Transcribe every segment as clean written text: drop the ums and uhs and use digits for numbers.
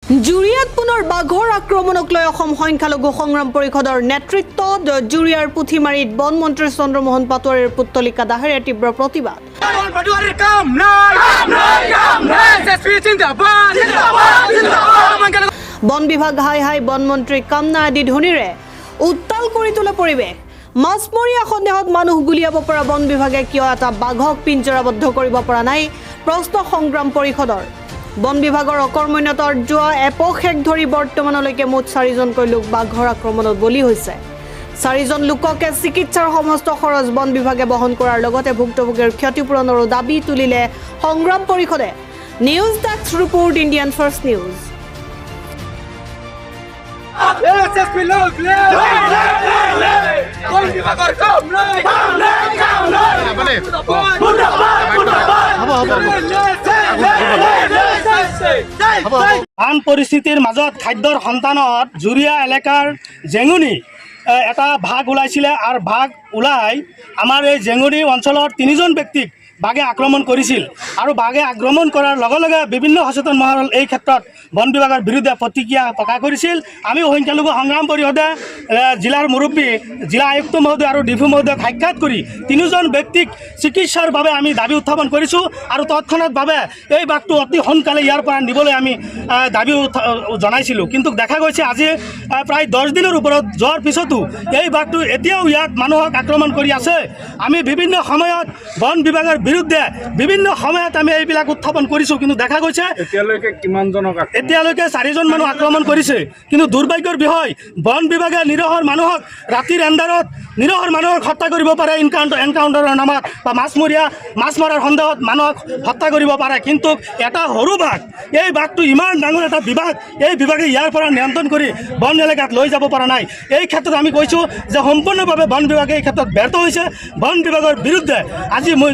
জুৰিয়াত পুনৰ বাঘৰ আক্ৰমণক লৈ অসম সংখ্যালঘু সংগ্ৰাম পৰিষদৰ নেতৃত্বত জুৰিয়াৰ পুথিমাৰীত বন মন্ত্ৰী চন্দ্ৰমোহন পাটোৱাৰীৰ পুত্তলিকা দাহেৰে তীব্ৰ প্ৰতিবাদ। বন বিভাগ হাই হাই বন মন্ত্ৰী কাম নাই আদি ধ্বনিৰে উত্তাল কৰি তোলে পৰিৱেশ। মাছমৰীয়া সন্দেহত মানুহ গুলিয়াব পৰা বন বিভাগে কিয় এটা বাঘক পিঞ্জৰাবদ্ধ কৰিব পৰা নাই প্ৰশ্ন সংগ্ৰাম পৰিষদৰ। বন বিভাগৰ অকৰ্মণ্যতাৰ যোৱা এপশেক ধৰি বৰ্তমানলৈকে মুঠ 4জনকৈ লোক বাঘৰ আক্ৰমণত বলি হৈছে। 4জন লোককে চিকিৎসাৰ সমস্ত খৰচ বন বিভাগে বহন কৰাৰ লগতে ভুক্তভোগীৰ ক্ষতিপূৰণৰ দাবী তুলিলে সংগ্ৰাম পৰিষদে। News desk report Indian first news. আন পৰিস্থিতিৰ মাজত খাদ্যৰ সন্তানত জুৰিয়া এলেকাৰ জেঙুনি এটা ভাগ ওলাইছিলে আৰু ভাগ ওলাই আমাৰ এই জেঙুনি অঞ্চলৰ 3জন ব্যক্তিক বাঘে আক্ৰমণ কৰিছিল আৰু বাঘে আক্ৰমণ কৰাৰ লগে লগে বিভিন্ন সচেতন মহল এই ক্ষেত্ৰত বন বিভাগৰ বিৰুদ্ধে প্ৰতিক্ৰিয়া প্ৰকাশ কৰিছিল। আমি সংখ্যালঘু সংগ্ৰাম পৰিষদে জিলাৰ মুৰব্বী জিলা আয়ুক্ত মহোদয় আৰু ডিফু মহোদয়ক সাক্ষাৎ কৰি 3জন ব্যক্তিক চিকিৎসাৰ বাবে আমি দাবী উত্থাপন কৰিছোঁ আৰু তৎক্ষণাৎভাৱে এই বাঘটো অতি সোনকালে ইয়াৰ পৰা নিবলৈ আমি দাবী জনাইছিলোঁ। কিন্তু দেখা গৈছে আজি প্ৰায় 10 দিনৰ ওপৰত যোৱাৰ পিছতো এই বাঘটো এতিয়াও ইয়াত মানুহক আক্ৰমণ কৰি আছে। আমি বিভিন্ন সময়ত বন বিভাগৰ বিৰুদ্ধে বিভিন্ন সময়ত আমি এইবিলাক উত্থাপন কৰিছোঁ, কিন্তু দেখা গৈছে এতিয়ালৈকে 4জন মানুহ আক্ৰমণ কৰিছে। কিন্তু দুৰ্ভাগ্যৰ বিষয় বন বিভাগে নিৰহৰ মানুহক ৰাতিৰ এন্ধাৰত নিৰহৰ মানুহক হত্যা কৰিব পাৰে এনকাউণ্টাৰৰ নামত বা মাছ মৰাৰ সন্দেহত মানুহক হত্যা কৰিব পাৰে। কিন্তু এটা সৰু বাঘ, এই বাঘটো ইমান ডাঙৰ এটা বিভাগ, এই বিভাগে ইয়াৰ পৰা নিয়ন্ত্ৰণ কৰি বন এলেকাত লৈ যাব পৰা নাই। এই ক্ষেত্ৰত আমি কৈছোঁ যে সম্পূৰ্ণভাৱে বন বিভাগে এই ক্ষেত্ৰত ব্যৰ্থ হৈছে। বন বিভাগৰ বিৰুদ্ধে আজি মই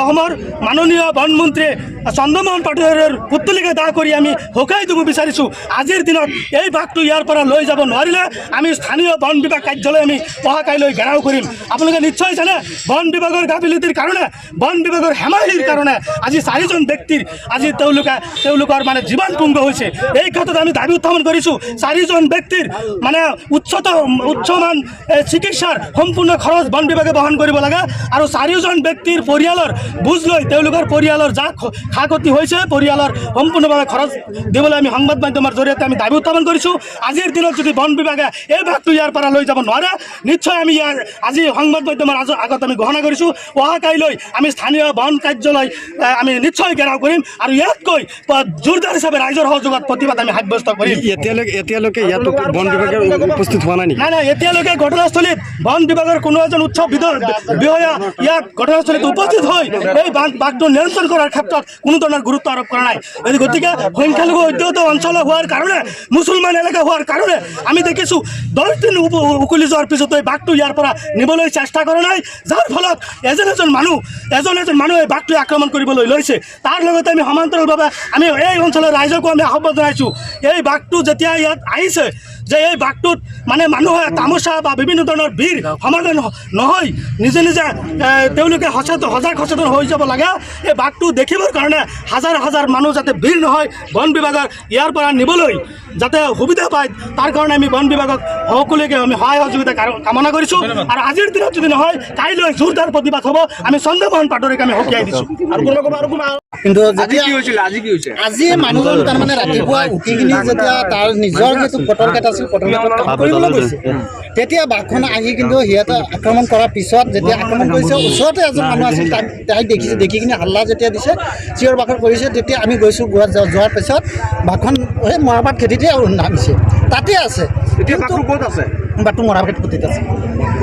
অসমৰ মাননীয় বন মন্ত্ৰী চন্দ্ৰমোহন পাটোৱাৰীৰ পুত্তলিকা দাহ কৰি আমি হুকাই দিব বিচাৰিছোঁ। আজিৰ দিনত এই বাঘটো ইয়াৰ পৰা লৈ যাব নোৱাৰিলে আমি স্থানীয় বন বিভাগ কাৰ্যালয় আমি অহাকাইলৈ ঘেৰাও কৰিম। আপোনালোকে নিশ্চয় জানে বন বিভাগৰ গাফিলতিৰ কাৰণে, বন বিভাগৰ হেমাহিৰ কাৰণে আজি 4জন ব্যক্তিৰ আজি তেওঁলোকৰ মানে জীৱন পুংগ হৈছে। এই ক্ষেত্ৰত আমি দাবী উত্থাপন কৰিছোঁ 4জন ব্যক্তিৰ মানে উচ্চমান চিকিৎসাৰ সম্পূৰ্ণ খৰচ বন বিভাগে বহন কৰিব লাগে আৰু 4জন ব্যক্তিৰ পৰিয়ালৰ বুজ লৈ তেওঁলোকৰ পৰিয়ালৰ যাক ক্ষয় ক্ষতি হৈছে পৰিয়ালৰ সম্পূৰ্ণভাৱে খৰচ দিবলৈ আমি সংবাদ মাধ্যমৰ জৰিয়তে আমি দাবী উত্থাপন কৰিছোঁ। আজিৰ দিনত যদি বন বিভাগে এই ভাগটো ইয়াৰ পৰা লৈ যাব নোৱাৰে নিশ্চয় আমি ইয়াৰ আজি সংবাদ মাধ্যমৰ আগত আমি ঘোষণা কৰিছোঁ অহাকাইলৈ আমি স্থানীয় বন কাৰ্যালয় আমি নিশ্চয় ঘেৰাও কৰিম আৰু ইয়াতকৈ জোৰদাৰ হিচাপে ৰাইজৰ সহযোগত প্ৰতিবাদ আমি সাব্যস্ত কৰিম। এতিয়ালৈকে ইয়াত বন বিভাগে উপস্থিত হোৱা নাই? নাই, এতিয়ালৈকে ঘটনাস্থলীত বন বিভাগৰ কোনো এজন উচ্চ বিষয়া ইয়াত ঘটনাস্থলীত উপস্থিত হৈ এই বাঘটো নিয়ন্ত্ৰণ কৰাৰ ক্ষেত্ৰত কোনো ধৰণৰ গুৰুত্ব আৰোপ কৰা নাই। গতিকে সংখ্যালঘু অধ্যুষিত অঞ্চল হোৱাৰ কাৰণে, মুছলমান এলেকা হোৱাৰ কাৰণে আমি দেখিছোঁ 10 দিন উকলি যোৱাৰ পিছতো এই বাঘটো ইয়াৰ পৰা নিবলৈ চেষ্টা কৰা নাই, যাৰ ফলত এজন মানুহে এই বাঘটোৱে আক্ৰমণ কৰিবলৈ লৈছে। তাৰ লগতে আমি সমান্তৰালভাৱে আমি এই অঞ্চলৰ ৰাইজকো আমি আহ্বান জনাইছোঁ এই বাঘটো যেতিয়া ইয়াত আহিছে যে এই বাঘটোত মানে মানুহে তামোচা বা বিভিন্ন ধৰণৰ ভিৰ সমাধান নহয়, নিজে তেওঁলোকে সজাগ সচেতন হৈ যাব লাগে। এই বাঘটো দেখিবৰ কাৰণে হাজাৰ মানুহ যাতে ভিৰ নহয়, বন বিভাগৰ ইয়াৰ পৰা নিবলৈ যাতে সুবিধা পায় তাৰ কাৰণে আমি বন বিভাগক সকলোকে আমি সহায় সহযোগিতা কামনা কৰিছোঁ। আৰু আজিৰ দিনত যদি নহয় কাইলৈ জোৰদাৰ প্ৰতিবাদ হ'ব। আমি চন্দ্ৰমোহন পাটোৱাৰীক আমি সকীয়াই দিছোঁ। কিন্তু আজি মানুহজন তাৰমানে ৰাতিপুৱা উঠি কিনি যেতিয়া তাৰ নিজৰ যিটো পটল কেট আছিল পটল কেটত কাম কৰিবলৈ গৈছে তেতিয়া বাঘখন আহি কিন্তু সিহঁতে আক্ৰমণ কৰাৰ পিছত যেতিয়া আক্ৰমণ কৰিছে ওচৰতে এজন মানুহ আছিল তাক দেখি কিনি হাল্লা যেতিয়া দিছে চিঞৰ বাখৰ কৰিছে তেতিয়া আমি গৈছোঁ যোৱাৰ পিছত বাঘখন সেই মৰাপাট খেতিতে আৰু নামিছে তাতে আছে। এতিয়া বাঘটো ক'ত আছে? বাঘটো মৰাপাট খেতিত আছে।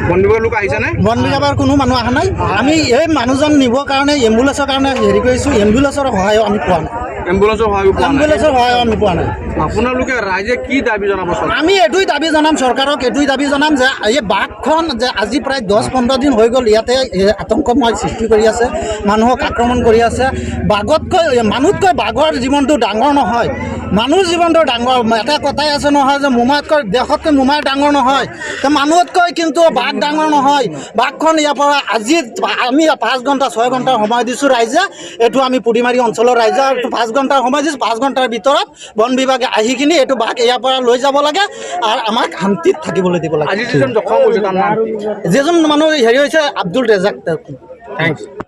বন বিভাগৰ লোক আহিছে নে? বন বিভাগৰ কোনো মানুহ অহা নাই। আমি এই মানুহজন নিবৰ কাৰণে এম্বুলেঞ্চৰ কাৰণে হেৰি কৰিছোঁ, এম্বুলেঞ্চৰ সহায়ো আমি পোৱা নাই। এম্বুলেঞ্চৰ সহায়ো আমি পোৱা নাই। আপোনালোকে ৰাইজে কি দাবী জনাব? আমি এইটোৱে দাবী জনাম চৰকাৰক, এইটোৱে দাবী জনাম যে এই বাঘখন যে আজি প্ৰায় 10-15 দিন হৈ গ'ল ইয়াতে আতংকময় সৃষ্টি কৰি আছে, মানুহক আক্ৰমণ কৰি আছে। মানুহতকৈ বাঘৰ জীৱনটো ডাঙৰ নহয়। মানুহ জীৱনটো ডাঙৰ এটা কথাই আছে নহয় যে মোমাতকৈ দেশতকৈ মোমাই ডাঙৰ নহয় মানুহতকৈ কিন্তু বাঘ ডাঙৰ নহয় বাঘখন ইয়াৰ পৰা আজি আমি 5 ঘণ্টা 6 ঘণ্টাৰ সময় দিছোঁ ৰাইজে এইটো আমি পুডিমাৰী অঞ্চলৰ ৰাইজে 5 ঘণ্টাৰ সময় দিছোঁ 5 ঘণ্টাৰ ভিতৰত বন বিভাগে আহি কিনি এইটো বাঘ ইয়াৰ পৰা লৈ যাব লাগে আৰু আমাক শান্তিত থাকিবলৈ দিব লাগে যিজন মানুহ হেৰি হৈছে আব্দুল ৰেজাক